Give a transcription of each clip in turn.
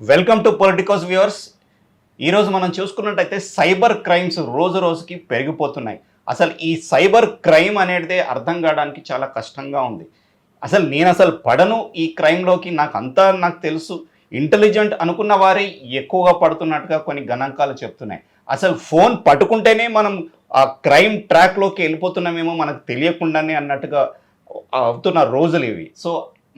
Welcome to Politicos viewers. ఈరోజు మనం చూసుకున్నట్టయితే సైబర్ క్రైమ్స్ రోజు రోజుకి పెరిగిపోతున్నాయి. అసలు ఈ సైబర్ క్రైమ్ అనేది అర్థం కావడానికి చాలా కష్టంగా ఉంది. నేను పడను ఈ క్రైమ్లోకి, నాకు తెలుసు, ఇంటెలిజెంట్ అనుకున్న వారే ఎక్కువగా పడుతున్నట్టుగా కొన్ని గణాంకాలు చెప్తున్నాయి. అసలు ఫోన్ పట్టుకుంటేనే మనం ఆ క్రైమ్ ట్రాక్లోకి వెళ్ళిపోతున్నామేమో మనకు తెలియకుండానే అన్నట్టుగా అవుతున్న రోజులు ఇవి. సో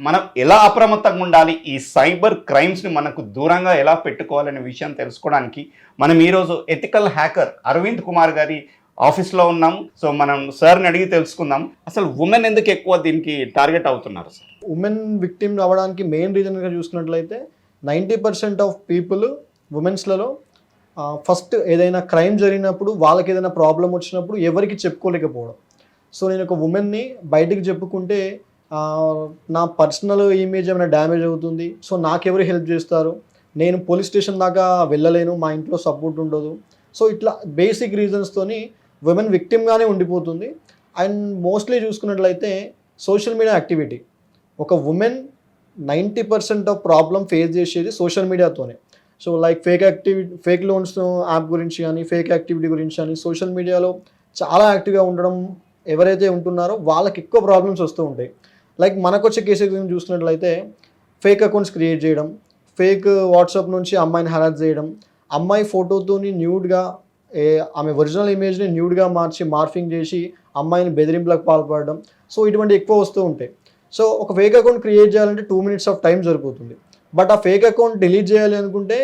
మనం ఎలా అప్రమత్తంగా ఉండాలి, ఈ సైబర్ క్రైమ్స్ని మనకు దూరంగా ఎలా పెట్టుకోవాలనే విషయం తెలుసుకోవడానికి మనం ఈరోజు ఎథికల్ హ్యాకర్ అరవింద్ కుమార్ గారి ఆఫీస్లో ఉన్నాం. సో మనం సార్ని అడిగి తెలుసుకుందాం, అసలు ఉమెన్ ఎందుకు ఎక్కువ దీనికి టార్గెట్ అవుతున్నారు సార్? ఉమెన్ విక్టిమ్ అవ్వడానికి మెయిన్ రీజన్గా చూసుకున్నట్లయితే 90% ఆఫ్ పీపుల్ ఉమెన్స్లలో ఫస్ట్ ఏదైనా క్రైమ్ జరిగినప్పుడు, వాళ్ళకి ఏదైనా ప్రాబ్లం వచ్చినప్పుడు ఎవరికి చెప్పుకోలేకపోవడం. సో నేను ఒక ఉమెన్ని బయటికి చెప్పుకుంటే నా పర్సనల్ ఇమేజ్ ఏమైనా డ్యామేజ్ అవుతుంది, సో నాకెవరు హెల్ప్ చేస్తారు, నేను పోలీస్ స్టేషన్ దాకా వెళ్ళలేను, మా ఇంట్లో సపోర్ట్ ఉండదు. సో ఇట్లా బేసిక్ రీజన్స్తోని ఉమెన్ విక్టిమ్గానే ఉండిపోతుంది. అండ్ మోస్ట్లీ చూసుకున్నట్లయితే సోషల్ మీడియా యాక్టివిటీ, ఒక ఉమెన్ 90% ఆఫ్ ప్రాబ్లం ఫేస్ చేసేది సోషల్ మీడియాతోనే. So like fake loans app గురించి కానీ, ఫేక్ యాక్టివిటీ గురించి కానీ, సోషల్ మీడియాలో చాలా యాక్టివ్గా ఉండడం ఎవరైతే ఉంటున్నారో వాళ్ళకి ఎక్కువ ప్రాబ్లమ్స్ వస్తూ ఉంటాయి. లైక్ మనకు వచ్చే కేసెస్ చూసినట్లయితే ఫేక్ అకౌంట్స్ క్రియేట్ చేయడం, ఫేక్ వాట్సాప్ నుంచి అమ్మాయిని హరాస్ చేయడం, అమ్మాయి ఫోటోతోని న్యూడ్గా ఆమె ఒరిజినల్ ఇమేజ్ని న్యూడ్గా మార్చి మార్ఫింగ్ చేసి అమ్మాయిని బెదిరింపులకు పాల్పడడం. సో ఇటువంటి ఎక్కువ వస్తూ ఉంటాయి. సో ఒక ఫేక్ అకౌంట్ క్రియేట్ చేయాలంటే 2 minutes ఆఫ్ టైం సరిపోతుంది. బట్ ఆ ఫేక్ అకౌంట్ డిలీట్ చేయాలి అనుకుంటే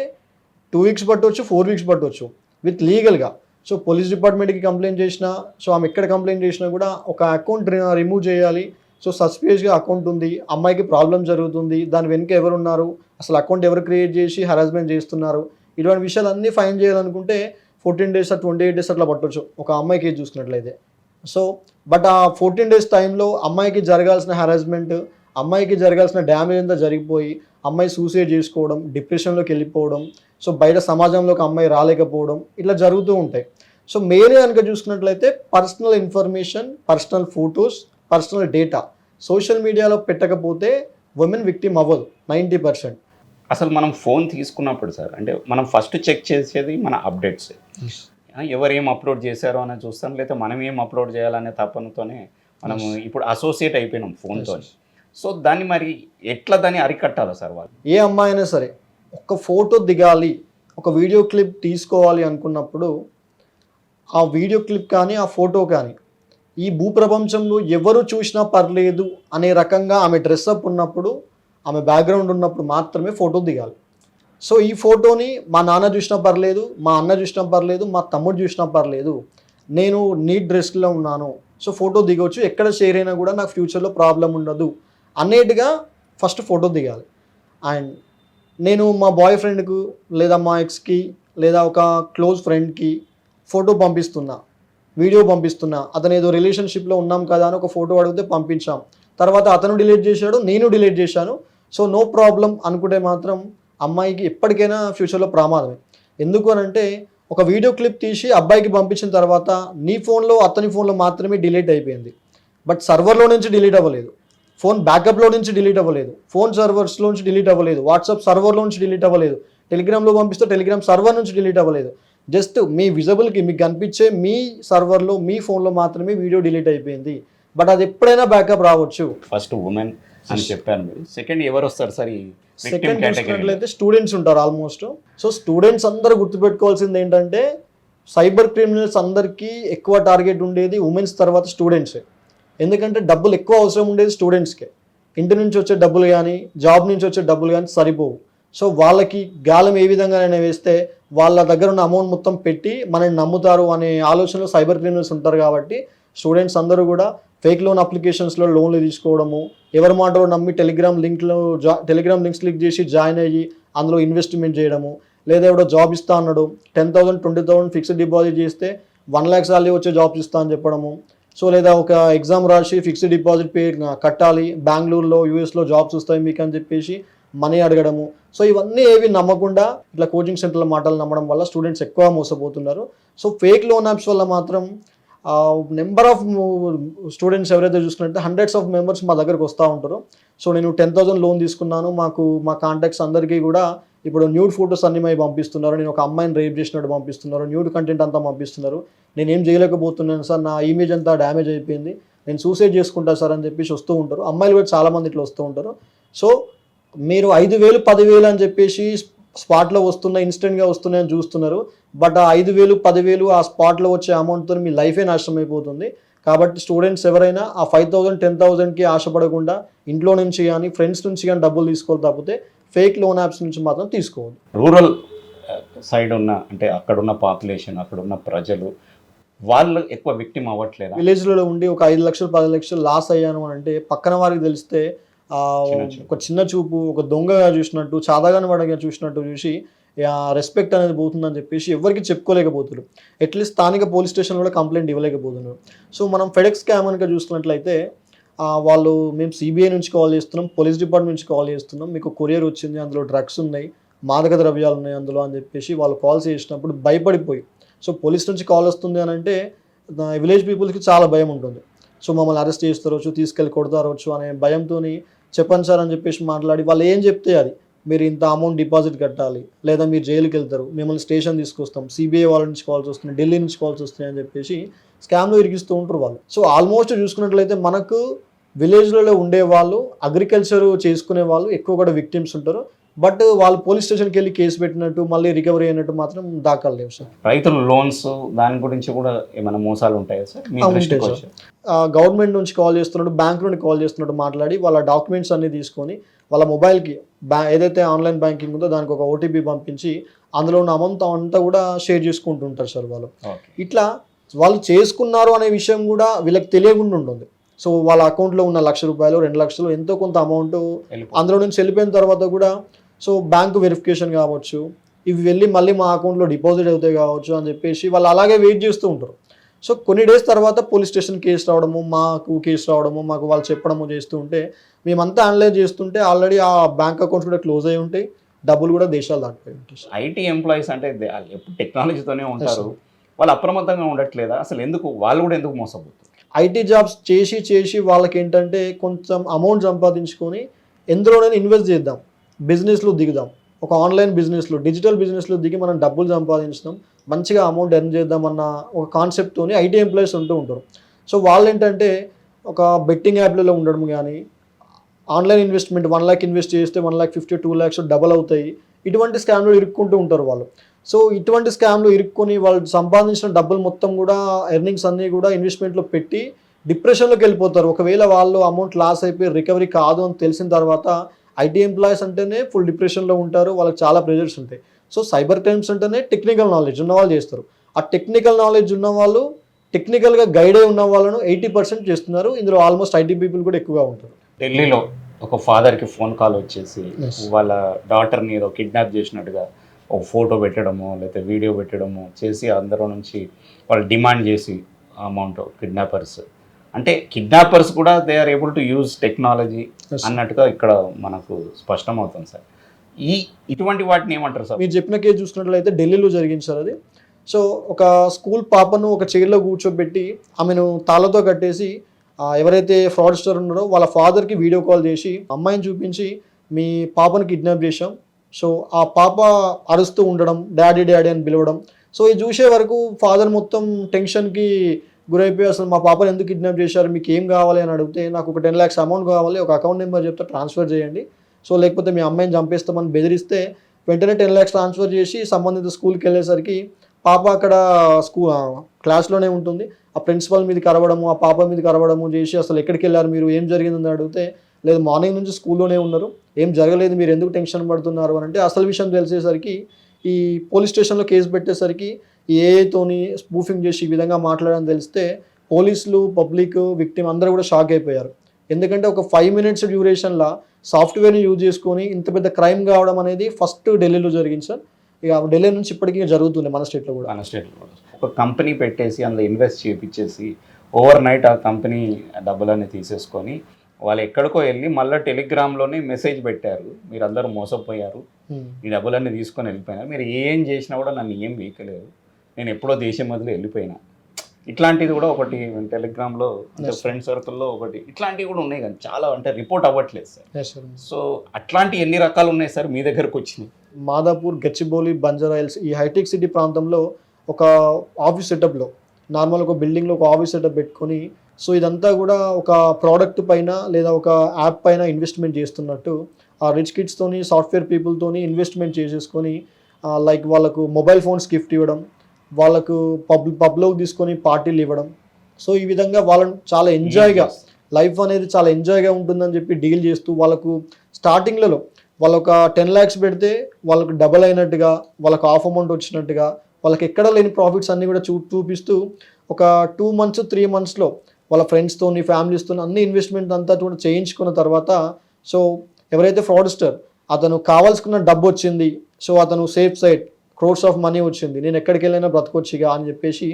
2 weeks పట్టవచ్చు, 4 weeks పట్టవచ్చు విత్ లీగల్గా. సో పోలీస్ డిపార్ట్మెంట్కి కంప్లైంట్ చేసినా, సో ఆమె ఎక్కడ కంప్లైంట్ చేసినా కూడా ఒక అకౌంట్ రిమూవ్ చేయాలి. సో సస్పిషియస్గా అకౌంట్ ఉంది, అమ్మాయికి ప్రాబ్లం జరుగుతుంది, దాని వెనుక ఎవరున్నారు, అసలు అకౌంట్ ఎవరు క్రియేట్ చేసి హరాస్మెంట్ చేస్తున్నారు, ఇటువంటి విషయాలన్నీ ఫైన్ చేయాలనుకుంటే 14 days 28 days అట్లా పట్టవచ్చు ఒక అమ్మాయికి చూసుకున్నట్లయితే. సో బట్ ఆ 14 days టైంలో అమ్మాయికి జరగాల్సిన హరాస్మెంట్, అమ్మాయికి జరగాల్సిన డ్యామేజ్ అంతా జరిగిపోయి అమ్మాయి సూసైడ్ చేసుకోవడం, డిప్రెషన్లోకి వెళ్ళిపోవడం, సో బయట సమాజంలోకి అమ్మాయి రాలేకపోవడం, ఇట్లా జరుగుతూ ఉంటాయి. సో మెయిన్గా కనుక చూసుకున్నట్లయితే personal information, personal photos, personal data social మీడియాలో పెట్టకపోతే ఉమెన్ విక్టిమ్ అవ్వదు 90%. అసలు మనం ఫోన్ తీసుకున్నప్పుడు సార్, అంటే మనం ఫస్ట్ చెక్ చేసేది మన అప్డేట్స్. ఎవరు ఏం అప్లోడ్ చేశారో అని చూస్తాం, లేదా మనం ఏం అప్లోడ్ చేయాలనే తపనతోనే మనం ఇప్పుడు అసోసియేట్ అయిపోయినాం ఫోన్తో. సో దాన్ని మరి ఎట్లా దాన్ని అరికట్టాలి సార్ వాళ్ళు? ఏ అమ్మాయి అయినా సరే ఒక ఫోటో దిగాలి, ఒక వీడియో క్లిప్ తీసుకోవాలి అనుకున్నప్పుడు ఆ వీడియో క్లిప్ కానీ, ఆ ఫోటో కానీ ఈ భూప్రపంచంలో ఎవరు చూసినా పర్లేదు అనే రకంగా ఆమె డ్రెస్అప్ ఉన్నప్పుడు, ఆమె బ్యాక్గ్రౌండ్ ఉన్నప్పుడు మాత్రమే ఫోటో దిగాలి. సో ఈ ఫోటోని మా నాన్న చూసినా పర్లేదు, మా అన్న చూసినా పర్లేదు, మా తమ్ముడు చూసినా పర్లేదు, నేను నీట్ డ్రెస్లో ఉన్నాను, సో ఫోటో దిగవచ్చు, ఎక్కడ షేర్ అయినా కూడా నాకు ఫ్యూచర్లో ప్రాబ్లం ఉండదు అనేట్టుగా ఫస్ట్ ఫోటో దిగాలి. అండ్ నేను మా బాయ్ ఫ్రెండ్కు, లేదా మా ఎక్స్కి, లేదా ఒక క్లోజ్ ఫ్రెండ్కి ఫోటో పంపిస్తున్నా, వీడియో పంపిస్తున్నా, అతను ఏదో రిలేషన్షిప్లో ఉన్నాం కదా అని ఒక ఫోటో అడిగితే పంపించాం, తర్వాత అతను డిలీట్ చేశాడు, నేను డిలీట్ చేశాను, సో నో ప్రాబ్లం అనుకుంటే మాత్రం అమ్మాయికి ఎప్పటికైనా ఫ్యూచర్లో ప్రమాదమే. ఎందుకు అని అంటే ఒక వీడియో క్లిప్ తీసి అబ్బాయికి పంపించిన తర్వాత నీ ఫోన్లో, అతని ఫోన్లో మాత్రమే డిలీట్ అయిపోయింది, బట్ సర్వర్లో నుంచి డిలీట్ అవ్వలేదు, ఫోన్ బ్యాకప్లో నుంచి డిలీట్ అవ్వలేదు, ఫోన్ సర్వర్స్లో నుంచి డిలీట్ అవ్వలేదు, వాట్సాప్ సర్వర్లో నుంచి డిలీట్ అవ్వలేదు, టెలిగ్రామ్లో పంపిస్తే టెలిగ్రామ్ సర్వర్ నుంచి డిలీట్ అవ్వలేదు. జస్ట్ మీ విజిబుల్కి మీకు కనిపించే మీ సర్వర్లో, మీ ఫోన్లో మాత్రమే వీడియో డిలీట్ అయిపోయింది. బట్ అది ఎప్పుడైనా బ్యాకప్ రావచ్చు. ఫస్ట్ ఉమెన్ అని చెప్పాను మీరు. సెకండ్ ఎవరు వస్తారు సార్? సెకండ్ చూసుకున్నట్లయితే స్టూడెంట్స్ ఉంటారు ఆల్మోస్ట్. సో స్టూడెంట్స్ అందరూ గుర్తుపెట్టుకోవాల్సింది ఏంటంటే సైబర్ క్రిమినల్స్ అందరికీ ఎక్కువ టార్గెట్ ఉండేది ఉమెన్స్ తర్వాత స్టూడెంట్సే. ఎందుకంటే డబ్బులు ఎక్కువ అవసరం ఉండేది స్టూడెంట్స్కే. ఇంటి నుంచి వచ్చే డబ్బులు కానీ, జాబ్ నుంచి వచ్చే డబ్బులు కానీ సరిపోవు. సో వాళ్ళకి గాలం ఏ విధంగానైనా వేస్తే వాళ్ళ దగ్గర ఉన్న అమౌంట్ మొత్తం పెట్టి మనల్ని నమ్ముతారు అనే ఆలోచనలో సైబర్ క్రిమినల్స్ ఉంటారు. కాబట్టి స్టూడెంట్స్ అందరూ కూడా ఫేక్ లోన్ అప్లికేషన్స్లో లోన్లు తీసుకోవడము, ఎవరి మాటలో నమ్మి టెలిగ్రామ్ లింక్స్ క్లిక్ చేసి జాయిన్ అయ్యి అందులో ఇన్వెస్ట్మెంట్ చేయడము, లేదా ఎవడో జాబ్ ఇస్తా అన్నాడు 10,000 20,000 ఫిక్స్డ్ డిపాజిట్ చేస్తే 1 lakh సాలరీ వచ్చే జాబ్స్ ఇస్తా అని చెప్పడము. సో లేదా ఒక ఎగ్జామ్ రాసి ఫిక్స్డ్ డిపాజిట్ కట్టాలి, బెంగళూరులో యూఎస్లో జాబ్స్ వస్తాయి మీకు అని చెప్పేసి మనీ అడగడము. సో ఇవన్నీ ఏవి నమ్మకుండా ఇట్లా కోచింగ్ సెంటర్ల మాటలు నమ్మడం వల్ల స్టూడెంట్స్ ఎక్కువ మోసపోతున్నారు. సో ఫేక్ లోన్ యాప్స్ వల్ల మాత్రం నెంబర్ ఆఫ్ స్టూడెంట్స్ ఎవరైతే చూసుకున్నట్టే హండ్రెడ్స్ ఆఫ్ మెంబర్స్ మా దగ్గరకు వస్తూ ఉంటారు. సో నేను 10,000 లోన్ తీసుకున్నాను, మా కాంటాక్ట్స్ అందరికీ కూడా ఇప్పుడు న్యూడ్ ఫొటోస్ అన్ని మై పంపిస్తున్నారు, నేను ఒక అమ్మాయిని రేప్ చేసినట్టు పంపిస్తున్నారు, న్యూడ్ కంటెంట్ అంతా పంపిస్తున్నారు, నేను ఏం చేయలేకపోతున్నాను సార్, నా ఇమేజ్ అంతా డ్యామేజ్ అయిపోయింది, నేను సూసైడ్ చేసుకుంటా సార్ అని చెప్పేసి వస్తూ ఉంటారు. అమ్మాయిలు కూడా చాలామంది ఇట్లా వస్తూ ఉంటారు. సో మీరు 5,000 10,000 అని చెప్పేసి స్పాట్లో వస్తున్నాయి, ఇన్స్టెంట్గా వస్తున్నాయని చూస్తున్నారు. బట్ ఆ 5,000 10,000 ఆ స్పాట్లో వచ్చే అమౌంట్తో మీ లైఫే నాశనం అయిపోతుంది. కాబట్టి స్టూడెంట్స్ ఎవరైనా ఆ 5,000 10,000కి ఆశపడకుండా ఇంట్లో నుంచి కానీ ఫ్రెండ్స్ నుంచి కానీ డబ్బులు తీసుకోవాలి తప్పితే ఫేక్ లోన్ యాప్స్ నుంచి మాత్రం తీసుకోవద్దు. రూరల్ సైడ్ ఉన్న అంటే అక్కడున్న పాపులేషన్, అక్కడున్న ప్రజలు వాళ్ళు ఎక్కువ విక్టిమ్ అవ్వట్లేదు. విలేజ్లలో ఉండి ఒక 5 లక్షలు 10 లక్షలు లాస్ అయ్యాను అని అంటే పక్కన వారికి తెలిస్తే ఒక చిన్న చూపు, ఒక దొంగగా చూసినట్టు, చాదగాని వాడిగా చూసినట్టు చూసి రెస్పెక్ట్ అనేది పోతుందని చెప్పేసి ఎవరికి చెప్పుకోలేకపోతున్నారు. అట్లీస్ట్ స్థానిక పోలీస్ స్టేషన్ కూడా కంప్లైంట్ ఇవ్వలేకపోతున్నారు. సో మనం ఫెడెక్స్ స్కామ్ కనుక చూసుకున్నట్లయితే వాళ్ళు మేము సిబిఐ నుంచి కాల్ చేస్తున్నాం, పోలీస్ డిపార్ట్మెంట్ నుంచి కాల్ చేస్తున్నాం, మీకు కొరియర్ వచ్చింది, అందులో డ్రగ్స్ ఉన్నాయి, మాదక ద్రవ్యాలు ఉన్నాయి అందులో అని చెప్పేసి వాళ్ళు కాల్స్ చేసినప్పుడు భయపడిపోయి, సో పోలీస్ నుంచి కాల్ వస్తుంది అని అంటే విలేజ్ పీపుల్స్కి చాలా భయం ఉంటుంది. సో మమ్మల్ని అరెస్ట్ చేస్తారవచ్చు, తీసుకెళ్ళి కొడతారవచ్చు అనే భయంతో చెప్పండి సార్ అని చెప్పేసి మాట్లాడి వాళ్ళు ఏం చెప్తే అది, మీరు ఇంత అమౌంట్ డిపాజిట్ కట్టాలి, లేదా మీరు జైలుకి వెళ్తారు, మిమ్మల్ని స్టేషన్ తీసుకొస్తాం, సిబిఐ వాళ్ళ నుంచి కాల్స్ వస్తున్నాయి, ఢిల్లీ నుంచి కాల్స్ వస్తున్నాయి అని చెప్పేసి స్కామ్లో ఇరిగిస్తూ ఉంటారు వాళ్ళు. సో ఆల్మోస్ట్ చూసుకున్నట్లయితే మనకు విలేజ్లలో ఉండే వాళ్ళు, అగ్రికల్చర్ చేసుకునే వాళ్ళు ఎక్కువ కూడా విక్టిమ్స్ ఉంటారు. బట్ వాళ్ళు పోలీస్ స్టేషన్కి వెళ్ళి కేసు పెట్టినట్టు మళ్ళీ రికవరీ అయినట్టు మాత్రం దాఖలు లేవు సార్. రైతుల లోన్స్ దాని గురించి కూడా ఏమైనా మోసాలు ఉంటాయా సార్? గవర్నమెంట్ నుంచి కాల్ చేస్తున్నట్టు, బ్యాంక్ నుండి కాల్ చేస్తున్నట్టు మాట్లాడి వాళ్ళ డాక్యుమెంట్స్ అన్ని తీసుకొని వాళ్ళ మొబైల్కి ఏదైతే ఆన్లైన్ బ్యాంకింగ్ ఉందో దానికి ఒక ఓటీపీ పంపించి అందులో ఉన్న అమౌంట్ అంతా కూడా షేర్ చేసుకుంటూ ఉంటారు సార్ వాళ్ళు. ఇట్లా వాళ్ళు చేసుకున్నారు అనే విషయం కూడా వీళ్ళకి తెలియకుండా ఉంటుంది. సో వాళ్ళ అకౌంట్లో ఉన్న 1,00,000 రూపాయలు 2 లక్షలు ఎంతో కొంత అమౌంట్ అందులో నుంచి వెళ్ళిపోయిన తర్వాత కూడా సో బ్యాంకు వెరిఫికేషన్ కావచ్చు, ఇవి వెళ్ళి మళ్ళీ మా అకౌంట్లో డిపాజిట్ అవుతాయి కావచ్చు అని చెప్పేసి వాళ్ళు అలాగే వెయిట్ చేస్తూ ఉంటారు. సో కొన్ని డేస్ తర్వాత పోలీస్ స్టేషన్ కేసు రావడము, మాకు కేసు రావడము, మాకు వాళ్ళు చెప్పడము చేస్తూ ఉంటే మేమంతా అనలైజ్ చేస్తుంటే ఆల్రెడీ ఆ బ్యాంక్ అకౌంట్స్ కూడా క్లోజ్ అయి ఉంటాయి, డబ్బులు కూడా దేశాలు దాటిపోయి ఉంటాయి. ఐటీ ఎంప్లాయీస్ అంటే ఎప్పుడు టెక్నాలజీతోనే ఉంటారు, వాళ్ళు అప్రమత్తంగా ఉండట్లేదా అసలు? ఎందుకు వాళ్ళు కూడా ఎందుకు మోసపోతారు? ఐటీ జాబ్స్ చేసి వాళ్ళకి ఏంటంటే కొంచెం అమౌంట్ సంపాదించుకొని ఎందులోనైనా ఇన్వెస్ట్ చేద్దాం, బిజినెస్లో దిగుదాం, ఒక ఆన్లైన్ బిజినెస్లో, డిజిటల్ బిజినెస్లో దిగి మనం డబ్బులు సంపాదించడం, మంచిగా అమౌంట్ ఎర్న్ చేద్దామన్న ఒక కాన్సెప్ట్తోని ఐటీ ఎంప్లాయీస్ ఉంటూ ఉంటారు. సో వాళ్ళు ఏంటంటే ఒక బెట్టింగ్ యాప్లలో ఉండడం కానీ, ఆన్లైన్ ఇన్వెస్ట్మెంట్ 1 lakh ఇన్వెస్ట్ చేస్తే 1,50,000 2 lakhs డబల్ అవుతాయి, ఇటువంటి స్కామ్లో ఇరుక్కుంటూ ఉంటారు వాళ్ళు. సో ఇటువంటి స్కామ్లో ఇరుక్కొని వాళ్ళు సంపాదించిన డబ్బులు మొత్తం కూడా ఎర్నింగ్స్ అన్నీ కూడా ఇన్వెస్ట్మెంట్లో పెట్టి డిప్రెషన్లోకి వెళ్ళిపోతారు. ఒకవేళ వాళ్ళు అమౌంట్ లాస్ అయిపోయి రికవరీ కాదు అని తెలిసిన తర్వాత ఐటీ ఎంప్లాయీస్ అంటేనే ఫుల్ డిప్రెషన్లో ఉంటారు, వాళ్ళకి చాలా ప్రెజర్స్ ఉంటాయి. సో సైబర్ క్రైమ్స్ అంటేనే టెక్నికల్ నాలెడ్జ్ ఉన్న వాళ్ళు చేస్తారు. ఆ టెక్నికల్ నాలెడ్జ్ ఉన్న వాళ్ళు, టెక్నికల్గా గైడ్ అయి ఉన్న వాళ్ళను 80% చేస్తున్నారు. ఇందులో ఆల్మోస్ట్ ఐటీ పీపుల్ కూడా ఎక్కువగా ఉంటారు. ఢిల్లీలో ఒక ఫాదర్కి ఫోన్ కాల్ వచ్చేసి వాళ్ళ డాటర్ని ఏదో కిడ్నాప్ చేసినట్టుగా ఒక ఫోటో పెట్టడము లేకపోతే వీడియో పెట్టడము చేసి అందరూ నుంచి వాళ్ళు డిమాండ్ చేసి అమౌంట్, కిడ్నాపర్స్ అంటే కిడ్నాపర్స్ కూడా they are able to use technology అన్నట్టుగా ఇక్కడ మనకు స్పష్టమవుతుంది సార్. ఇటువంటి వాటిని ఏమంటారు సార్? మీరు చెప్పిన కేసు చూసినట్లయితే ఢిల్లీలో జరిగింది సార్ అది. సో ఒక స్కూల్ పాపను ఒక చైర్లో కూర్చోబెట్టి ఆమెను తాళ్ళతో కట్టేసి ఎవరైతే ఫ్రాడ్స్టర్ ఉన్నారో వాళ్ళ ఫాదర్కి వీడియో కాల్ చేసి అమ్మాయిని చూపించి మీ పాపను కిడ్నాప్ చేశాం, సో ఆ పాప అరుస్తూ ఉండడం, డాడీ డాడీ అని పిలవడం. సో ఇది చూసే వరకు ఫాదర్ మొత్తం టెన్షన్కి గురైపోయి అసలు మా పాపను ఎందుకు కిడ్నాప్ చేశారు, మీకు ఏం కావాలి అని అడిగితే నాకు ఒక 10 lakhs అమౌంట్ కావాలి, ఒక అకౌంట్ నెంబర్ చెప్తే ట్రాన్స్ఫర్ చేయండి, సో లేకపోతే మీ అమ్మాయిని చంపేస్తామని బెదిరిస్తే వెంటనే 10 lakhs ట్రాన్స్ఫర్ చేసి సంబంధిత స్కూల్కి వెళ్ళేసరికి పాప అక్కడ క్లాస్లోనే ఉంటుంది. ఆ ప్రిన్సిపల్ మీద కరవడము, ఆ పాప మీద కరవడము చేసి అసలు ఎక్కడికి వెళ్ళారు మీరు, ఏం జరిగిందని అడిగితే లేదు మార్నింగ్ నుంచి స్కూల్లోనే ఉన్నారు, ఏం జరగలేదు, మీరు ఎందుకు టెన్షన్ పడుతున్నారు అని అంటే అసలు విషయం తెలిసేసరికి ఈ పోలీస్ స్టేషన్లో కేసు పెట్టేసరికి ఏఐతోని స్పూఫింగ్ చేసి ఈ విధంగా మాట్లాడని తెలిస్తే పోలీసులు, పబ్లిక్, విక్టిమ్ అందరూ కూడా షాక్ అయిపోయారు. ఎందుకంటే ఒక 5 minutes డ్యూరేషన్లో సాఫ్ట్వేర్ని యూజ్ చేసుకొని ఇంత పెద్ద క్రైమ్ కావడం అనేది ఫస్ట్ ఢిల్లీలో జరిగింది సార్. ఇక ఢిల్లీ నుంచి ఇప్పటికీ జరుగుతుంది మన స్టేట్లో కూడా. ఒక కంపెనీ పెట్టేసి అందులో ఇన్వెస్ట్ చేయించేసి ఓవర్ నైట్ ఆ కంపెనీ డబ్బులన్నీ తీసేసుకొని వాళ్ళు ఎక్కడికో వెళ్ళి మళ్ళీ టెలిగ్రామ్లోనే మెసేజ్ పెట్టారు, మీరు అందరూ మోసపోయారు, ఈ డబ్బులన్నీ తీసుకొని వెళ్ళిపోయినారు, మీరు ఏం చేసినా కూడా నన్ను ఏం వీకలేదు, నేను ఎప్పుడో దేశం వదిలి వెళ్ళిపోయినా, ఇట్లాంటిది కూడా ఒకటి టెలిగ్రామ్లో అంటే ఫ్రెండ్ సర్కిల్లో ఒకటి ఇట్లాంటివి కూడా ఉన్నాయి కానీ చాలా అంటే రిపోర్ట్ అవ్వట్లేదు సార్. Yes, sir. సో అట్లాంటి ఎన్ని రకాలు ఉన్నాయి సార్ మీ దగ్గరకు వచ్చినాయి? మాదాపూర్, గచ్చిబౌలి, బంజారా హిల్స్ ఈ హైటెక్ సిటీ ప్రాంతంలో ఒక ఆఫీస్ సెటప్లో నార్మల్ ఒక బిల్డింగ్లో ఒక ఆఫీస్ సెటప్ పెట్టుకొని సో ఇదంతా కూడా ఒక ప్రోడక్ట్ పైన లేదా ఒక యాప్ పైన ఇన్వెస్ట్మెంట్ చేస్తున్నట్టు ఆ రిచ్ కిడ్స్తోని సాఫ్ట్వేర్ పీపుల్తోని ఇన్వెస్ట్మెంట్ చేసేసుకొని లైక్ వాళ్ళకు మొబైల్ ఫోన్స్ గిఫ్ట్ ఇవ్వడం, వాళ్ళకు పబ్లోకి తీసుకొని పార్టీలు ఇవ్వడం. సో ఈ విధంగా వాళ్ళని చాలా ఎంజాయ్గా లైఫ్ అనేది చాలా ఎంజాయ్గా ఉంటుందని చెప్పి డీల్ చేస్తూ వాళ్ళకు స్టార్టింగ్లలో వాళ్ళు ఒక 10 lakhs పెడితే వాళ్ళకు డబల్ అయినట్టుగా, వాళ్ళకు హాఫ్ అమౌంట్ వచ్చినట్టుగా, వాళ్ళకి ఎక్కడ లేని ప్రాఫిట్స్ అన్నీ కూడా చూపిస్తూ ఒక 2 months 3 monthsలో వాళ్ళ ఫ్రెండ్స్తోని ఫ్యామిలీస్తో అన్ని ఇన్వెస్ట్మెంట్ అంతా కూడా చేయించుకున్న తర్వాత సో ఎవరైతే ఫ్రాడ్స్టర్ అతను కావాల్సుకున్న డబ్బు వచ్చింది, సో అతను safe side crores of money వచ్చింది, నేను ఎక్కడికి వెళ్ళైనా బ్రతకొచ్చిగా అని చెప్పేసి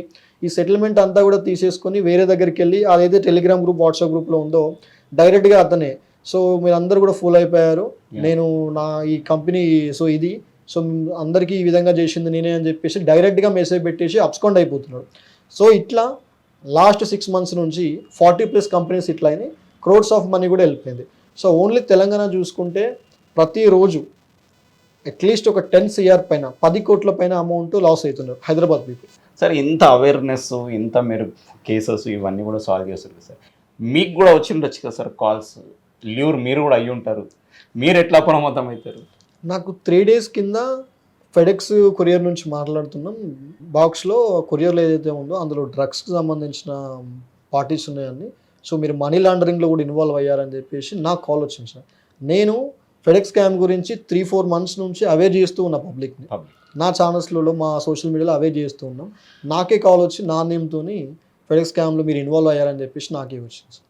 ఈ సెటిల్మెంట్ అంతా కూడా తీసేసుకొని వేరే దగ్గరికి వెళ్ళి అదైతే టెలిగ్రామ్ గ్రూప్ వాట్సాప్ గ్రూప్లో ఉందో డైరెక్ట్గా అతనే సో మీరందరూ కూడా ఫూల్ అయిపోయారు, నేను నా ఈ కంపెనీ సో ఇది సో అందరికీ ఈ విధంగా చేసింది నేనే అని చెప్పేసి డైరెక్ట్గా మెసేజ్ పెట్టేసి అబ్స్కాండ్ అయిపోతున్నాడు. సో ఇట్లా లాస్ట్ 6 months నుంచి 40+ కంపెనీస్ ఇట్లా అయినాయి, క్రోర్స్ ఆఫ్ మనీ కూడా వెళ్ళిపోయింది. సో ఓన్లీ తెలంగాణ చూసుకుంటే ప్రతిరోజు అట్లీస్ట్ ఒక 10 CR పైన 10 కోట్ల పైన అమౌంట్ లాస్ అవుతున్నారు హైదరాబాద్ పీపుల్. సార్ ఇంత అవేర్నెస్ ఇంత మీరు కేసెస్ ఇవన్నీ కూడా సాల్వ్ చేస్తారు సార్, మీకు కూడా వచ్చి ఉండొచ్చు కదా సార్ కాల్స్, మీరు కూడా అయ్యి ఉంటారు, మీరు ఎట్లా ప్రమోదం అవుతారు? నాకు 3 days కింద ఫెడెక్స్ కొరియర్ నుంచి మాట్లాడుతున్నాం. బాక్స్లో కొరియర్లో ఏదైతే ఉందో అందులో డ్రగ్స్కి సంబంధించిన పార్టీస్ ఉన్నాయని, సో మీరు మనీ లాండరింగ్లో కూడా ఇన్వాల్వ్ అయ్యారని చెప్పేసి నాకు కాల్ వచ్చింది సార్. నేను ఫెడెక్స్ స్కామ్ గురించి 3-4 months నుంచి అవేర్ చేస్తూ ఉన్నా పబ్లిక్ని, నా ఛానల్స్లలో మా సోషల్ మీడియాలో అవేర్ చేస్తూ ఉన్నాం. నాకే కాల్ వచ్చి నా నేమ్తో ఫెడెక్స్ స్కామ్లో మీరు ఇన్వాల్వ్ అయ్యారని చెప్పేసి నాకే వచ్చింది సార్.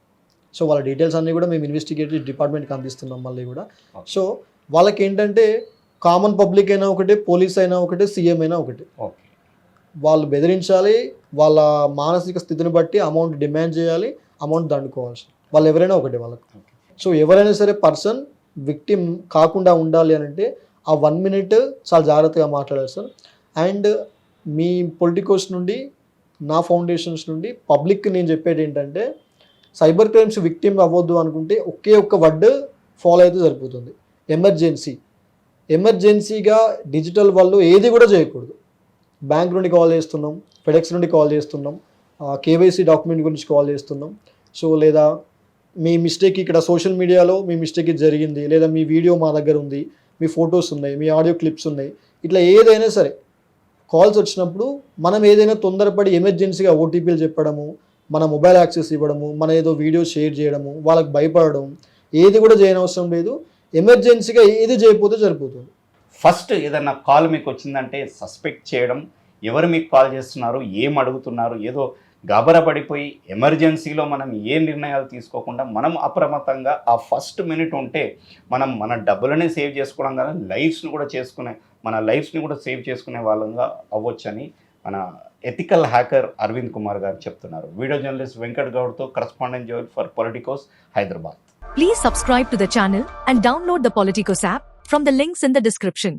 సో వాళ్ళ డీటెయిల్స్ అన్నీ కూడా మేము ఇన్వెస్టిగేటివ్ డిపార్ట్మెంట్కి అందిస్తున్నాం మళ్ళీ కూడా. సో వాళ్ళకి ఏంటంటే కామన్ పబ్లిక్ అయినా ఒకటే, పోలీస్ అయినా ఒకటే, సీఎం అయినా ఒకటే, వాళ్ళు బెదిరించాలి, వాళ్ళ మానసిక స్థితిని బట్టి అమౌంట్ డిమాండ్ చేయాలి, అమౌంట్ దండుకోవాలి సార్. వాళ్ళు ఎవరైనా ఒకటే వాళ్ళకి. సో ఎవరైనా సరే పర్సన్ విక్టిమ్ కాకుండా ఉండాలి అని అంటే ఆ 1 minute చాలా జాగ్రత్తగా మాట్లాడాలి సార్. అండ్ మీ పొలిటికోస్ నుండి నా ఫౌండేషన్స్ నుండి పబ్లిక్కి నేను చెప్పేది ఏంటంటే సైబర్ క్రైమ్స్ విక్టిమ్ అవ్వద్దు అనుకుంటే ఒకే ఒక్క వర్డ్ ఫాలో అయితే సరిపోతుంది, ఎమర్జెన్సీగా డిజిటల్ వాళ్ళు ఏది కూడా చేయకూడదు. బ్యాంక్ నుండి కాల్ చేస్తున్నాం, ఫెడెక్స్ నుండి కాల్ చేస్తున్నాం, KYC డాక్యుమెంట్ గురించి కాల్ చేస్తున్నాం, సో లేదా మీ మిస్టేక్ ఇక్కడ సోషల్ మీడియాలో మీ మిస్టేక్ జరిగింది, లేదా మీ వీడియో మా దగ్గర ఉంది, మీ ఫొటోస్ ఉన్నాయి, మీ ఆడియో క్లిప్స్ ఉన్నాయి, ఇట్లా ఏదైనా సరే కాల్స్ వచ్చినప్పుడు మనం ఏదైనా తొందరపడి ఎమర్జెన్సీగా ఓటీపీలు చెప్పడము, మన మొబైల్ యాక్సెస్ ఇవ్వడము, మన ఏదో వీడియో షేర్ చేయడము, వాళ్ళకి భయపడడం ఏది కూడా చేయనవసరం లేదు. ఎమర్జెన్సీగా ఏది చేయకపోతే సరిపోతుంది. ఫస్ట్ ఏదన్నా కాల్ మీకు వచ్చిందంటే సస్పెక్ట్ చేయడం, ఎవరు మీకు కాల్ చేస్తున్నారు, ఏం అడుగుతున్నారు, ఏదో గాబరా పడిపోయి ఎమర్జెన్సీలో మనం ఏ నిర్ణయాలు తీసుకోకుండా మనం అప్రమత్తంగా ఆ ఫస్ట్ మినిట్ ఉంటే మనం మన డబ్బులని సేవ్ చేసుకోవడం కదా, మన లైఫ్స్ని కూడా సేవ్ చేసుకునే వాళ్ళంగా అవ్వచ్చని మన ఎథికల్ హ్యాకర్ అరవింద్ కుమార్ గారు చెప్తున్నారు. వీడియో జర్నలిస్ట్ వెంకట్ గౌడ్తో correspondent Joel for Politicos, Hyderabad. Please subscribe to the channel and download the Politicos app from the links in the description.